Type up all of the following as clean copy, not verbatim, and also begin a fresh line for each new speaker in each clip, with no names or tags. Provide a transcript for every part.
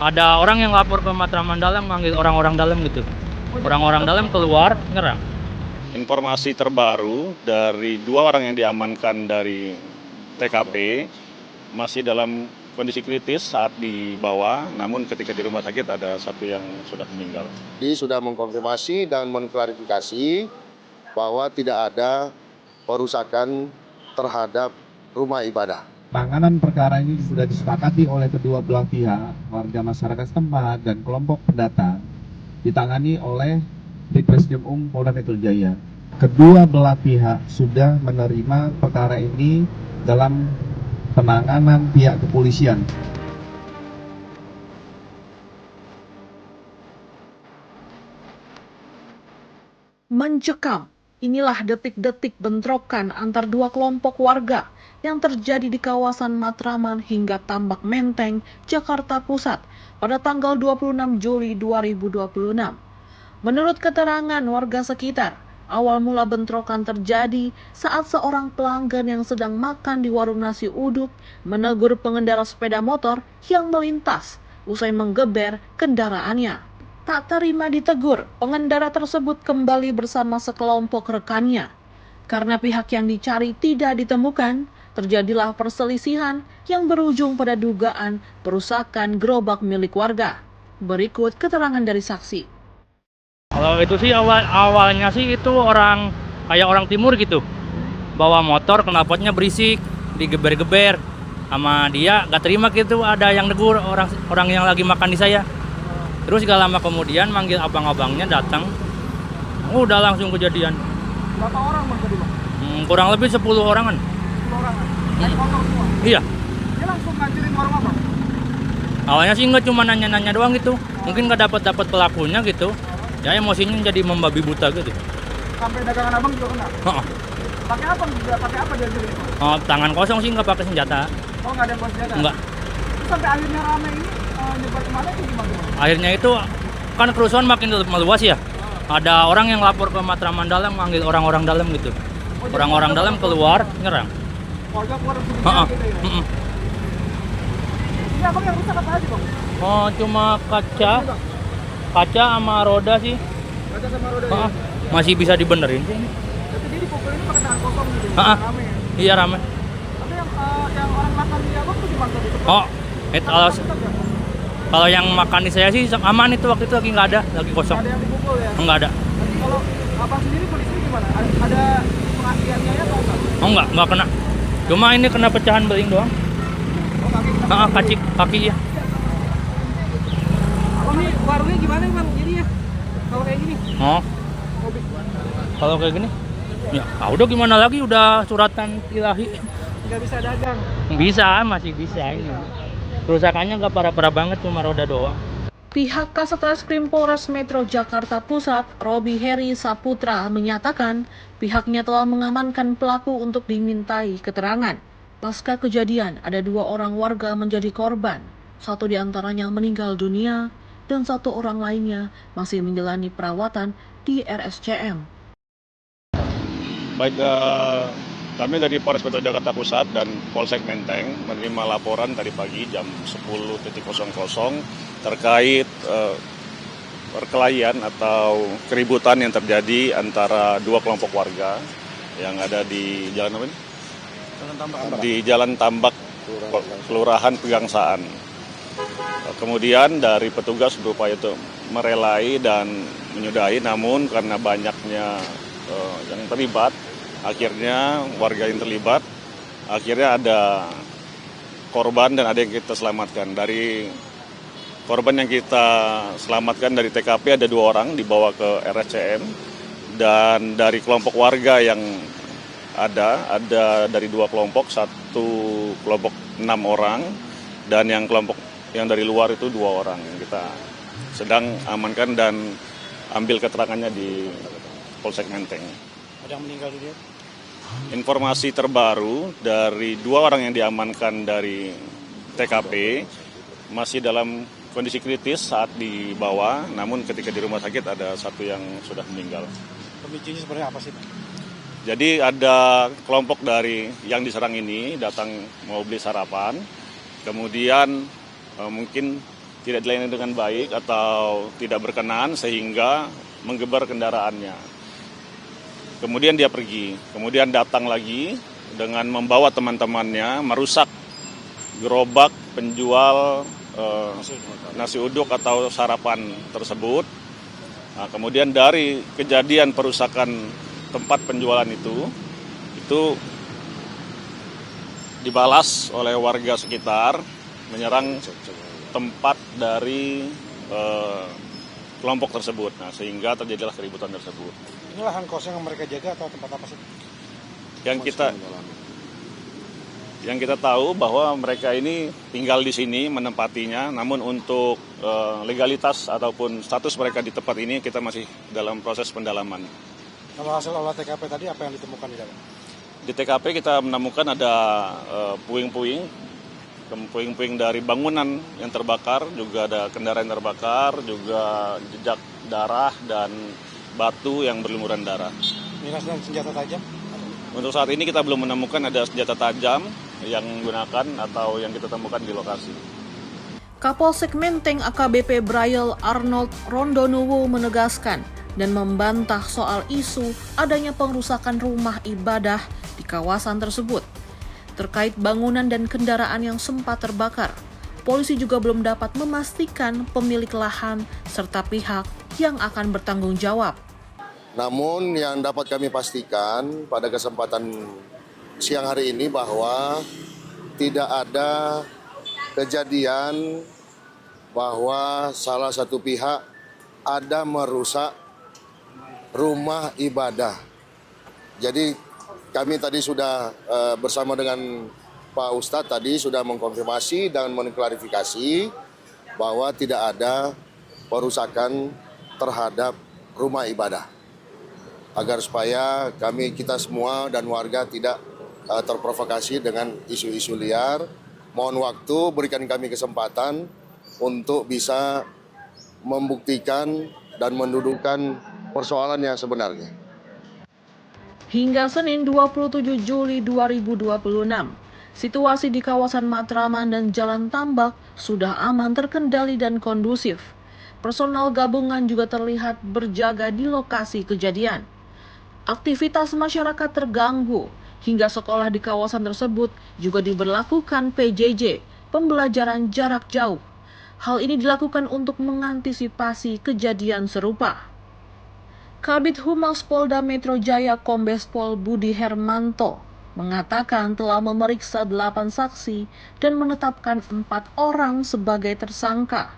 Ada orang yang lapor ke Matraman Dalam, manggil orang-orang dalam gitu. Orang-orang dalam keluar nyerang.
Informasi terbaru dari 2 orang yang diamankan dari TKP masih dalam kondisi kritis saat dibawa, namun ketika di rumah sakit ada 1 yang sudah meninggal.
Jadi sudah mengkonfirmasi dan mengklarifikasi bahwa tidak ada perusakan terhadap rumah ibadah.
Penanganan perkara ini sudah disepakati oleh kedua belah pihak, warga masyarakat setempat dan kelompok pendatang, ditangani oleh Ditreskrimum Polda Metro Jaya. Kedua belah pihak sudah menerima perkara ini dalam penanganan pihak kepolisian.
Mencekam, inilah detik-detik bentrokan antar dua kelompok warga yang terjadi di kawasan Matraman hingga Tambak Menteng, Jakarta Pusat pada tanggal 26 Juli 2026. Menurut keterangan warga sekitar, awal mula bentrokan terjadi saat seorang pelanggan yang sedang makan di warung nasi uduk menegur pengendara sepeda motor yang melintas usai menggeber kendaraannya. Tak terima ditegur, pengendara tersebut kembali bersama sekelompok rekannya. Karena pihak yang dicari tidak ditemukan, terjadilah perselisihan yang berujung pada dugaan perusakan gerobak milik warga. Berikut keterangan dari saksi.
Kalau itu sih awalnya sih itu kayak orang timur gitu. Bawa motor, knalpotnya berisik, digeber-geber. Sama dia gak terima gitu, ada yang negur orang yang lagi makan di saya. Terus gak lama kemudian manggil abang-abangnya datang. Udah langsung kejadian.
Berapa orang bang tadi bang?
Kurang lebih 10 orangan.
10 orangan? Naik motor semua?
Iya.
Dia langsung ngancurin warung abang?
Awalnya sih nggak cuma nanya-nanya doang gitu. Mungkin nggak dapat pelakunya gitu. Ya emosinya jadi membabi buta gitu.
Sampai dagangan abang juga kena?
Heeh.
Pakai apa? Pakai apa dia jadi itu?
Oh, tangan kosong sih nggak pakai senjata.
Oh nggak ada yang bawa senjata?
Nggak.
Terus sampai akhirnya rame ini nyebar kemana itu gimana bang?
Akhirnya itu kan kerusuhan makin meluas ya. Ada orang yang lapor ke Matraman Dalam, manggil orang-orang dalam gitu. Orang-orang dalam keluar nyerang.
Warga keluar dari
Heeh.
gitu ya?
Heeh.
Ini abang yang rusak apa aja bang?
Oh, cuma kaca sama roda sih.
Kaca sama roda
Heeh.
ya?
Masih bisa dibenerin sih.
Tapi dia dipukulin pakai tangan kosong gitu?
Heeh.
Rame ya?
Iya ramai.
Tapi yang orang makan di abang tuh gimana tadi?
Oh, kalau yang makan di saya sih aman, itu waktu itu lagi nggak ada, lagi kosong.
Nggak ada yang dipukul ya?
Nggak ada.
Tapi kalau abang sendiri kondisinya gimana? Ada pengakiannya ya atau enggak?
Oh nggak kena. Cuma ini kena pecahan beling doang.
Oh kaki.
Kaki ya.
Abang nih warungnya gimana bang jadinya? Kalau kayak gini?
Oh,
Kopi.
kalau kayak gini, ya udah gimana lagi, udah suratan ilahi.
Nggak bisa dagang.
Masih bisa ini. Kerusakannya nggak parah-parah banget, cuma roda doang.
Pihak Kasatreskrim Polres Metro Jakarta Pusat, Robi Heri Saputra, menyatakan pihaknya telah mengamankan pelaku untuk dimintai keterangan. Pasca kejadian, ada 2 orang warga menjadi korban. 1 diantaranya meninggal dunia dan 1 orang lainnya masih menjalani perawatan di RSCM.
Baik, kami dari Polres Metro Jakarta Pusat dan Polsek Menteng menerima laporan tadi pagi jam 10.00 terkait perkelahian atau keributan yang terjadi antara 2 kelompok warga yang ada di jalan apa ini? Di Jalan Tambak, Kelurahan Pegangsaan. Kemudian dari petugas berupaya untuk merelai dan menyudahi, namun karena banyaknya yang terlibat, akhirnya warga yang terlibat, akhirnya ada korban dan ada yang kita selamatkan. Dari korban yang kita selamatkan dari TKP ada 2 orang dibawa ke RSCM, dan dari kelompok warga yang ada dari 2 kelompok, 1 kelompok 6 orang, dan yang kelompok yang dari luar itu 2 orang yang kita sedang amankan dan ambil keterangannya di Polsek Menteng.
Ada yang meninggal dunia?
Informasi terbaru dari 2 orang yang diamankan dari TKP masih dalam kondisi kritis saat dibawa, namun ketika di rumah sakit ada 1 yang sudah meninggal.
Pemicunya sebenarnya apa sih?
Jadi ada kelompok dari yang diserang ini datang mau beli sarapan, kemudian mungkin tidak dilayani dengan baik atau tidak berkenan sehingga menggeber kendaraannya. Kemudian dia pergi, kemudian datang lagi dengan membawa teman-temannya merusak gerobak penjual nasi uduk atau sarapan tersebut. Nah, kemudian dari kejadian perusakan tempat penjualan itu dibalas oleh warga sekitar menyerang tempat dari kelompok tersebut. Nah, sehingga terjadilah keributan tersebut.
Ini lahan kosong yang mereka jaga atau tempat apa sih?
Yang kita tahu bahwa mereka ini tinggal di sini menempatinya, namun untuk legalitas ataupun status mereka di tempat ini kita masih dalam proses pendalaman.
Kalau hasil olah TKP tadi apa yang ditemukan di dalam?
Di TKP kita menemukan ada puing-puing dari bangunan yang terbakar, juga ada kendaraan yang terbakar, juga jejak darah dan batu yang berlumuran darah.
Miras dan senjata tajam?
Untuk saat ini kita belum menemukan ada senjata tajam yang digunakan atau yang kita temukan di lokasi.
Kapolsek Menteng AKBP Braille Arnold Rondonuwu menegaskan dan membantah soal isu adanya pengrusakan rumah ibadah di kawasan tersebut. Terkait bangunan dan kendaraan yang sempat terbakar, polisi juga belum dapat memastikan pemilik lahan serta pihak yang akan bertanggung jawab.
Namun yang dapat kami pastikan pada kesempatan siang hari ini bahwa tidak ada kejadian bahwa salah satu pihak ada merusak rumah ibadah. Jadi kami tadi sudah bersama dengan Pak Ustadz tadi sudah mengkonfirmasi dan mengklarifikasi bahwa tidak ada perusakan terhadap rumah ibadah. Agar supaya kita semua dan warga tidak terprovokasi dengan isu-isu liar. Mohon waktu, berikan kami kesempatan untuk bisa membuktikan dan mendudukkan persoalan yang sebenarnya.
Hingga Senin 27 Juli 2026, situasi di kawasan Matraman dan Jalan Tambak sudah aman, terkendali dan kondusif. Personal gabungan juga terlihat berjaga di lokasi kejadian. Aktivitas masyarakat terganggu, hingga sekolah di kawasan tersebut juga diberlakukan PJJ, pembelajaran jarak jauh. Hal ini dilakukan untuk mengantisipasi kejadian serupa. Kabid Humas Polda Metro Jaya Kombes Pol Budi Hermanto mengatakan telah memeriksa 8 saksi dan menetapkan 4 orang sebagai tersangka.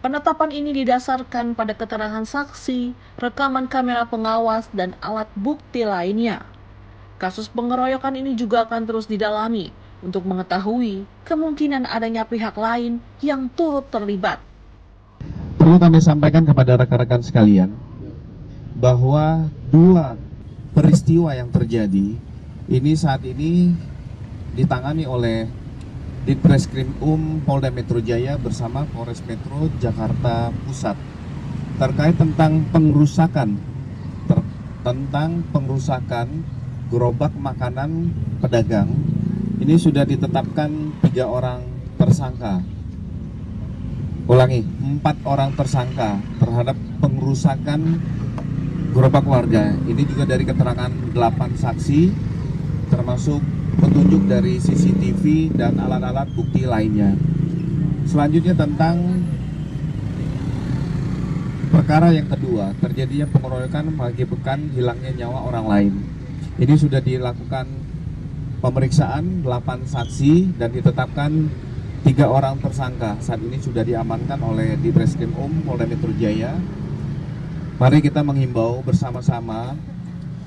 Penetapan ini didasarkan pada keterangan saksi, rekaman kamera pengawas, dan alat bukti lainnya. Kasus pengeroyokan ini juga akan terus didalami untuk mengetahui kemungkinan adanya pihak lain yang turut terlibat.
Perlu kami sampaikan kepada rekan-rekan sekalian bahwa 2 peristiwa yang terjadi ini saat ini ditangani oleh Ditreskrim Polda Metro Jaya bersama Polres Metro Jakarta Pusat terkait tentang pengrusakan gerobak makanan pedagang. Ini sudah ditetapkan 3 orang tersangka. 4 orang tersangka terhadap pengrusakan gerobak warga. Ini juga dari keterangan 8 saksi termasuk petunjuk dari CCTV dan alat-alat bukti lainnya. Selanjutnya tentang perkara yang kedua, terjadinya pengeroyokan mengakibatkan hilangnya nyawa orang lain. Ini sudah dilakukan pemeriksaan 8 saksi dan ditetapkan 3 orang tersangka. Saat ini sudah diamankan oleh Ditreskrim Polda Metro Jaya. Mari kita menghimbau bersama-sama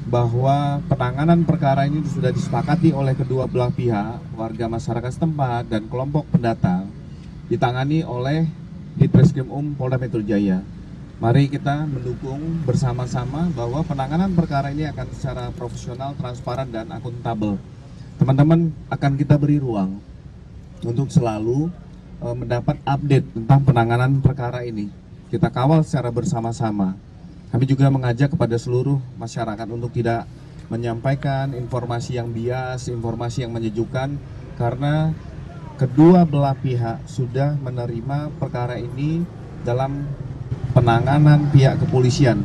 bahwa penanganan perkara ini sudah disepakati oleh kedua belah pihak, warga masyarakat setempat dan kelompok pendatang, ditangani oleh Ditreskrim Polda Metro Jaya. Mari kita mendukung bersama-sama bahwa penanganan perkara ini akan secara profesional, transparan, dan akuntabel. Teman-teman akan kita beri ruang untuk selalu mendapat update tentang penanganan perkara ini. Kita kawal secara bersama-sama. Kami juga mengajak kepada seluruh masyarakat untuk tidak menyampaikan informasi yang bias, informasi yang menyejukkan, karena kedua belah pihak sudah menerima perkara ini dalam penanganan pihak kepolisian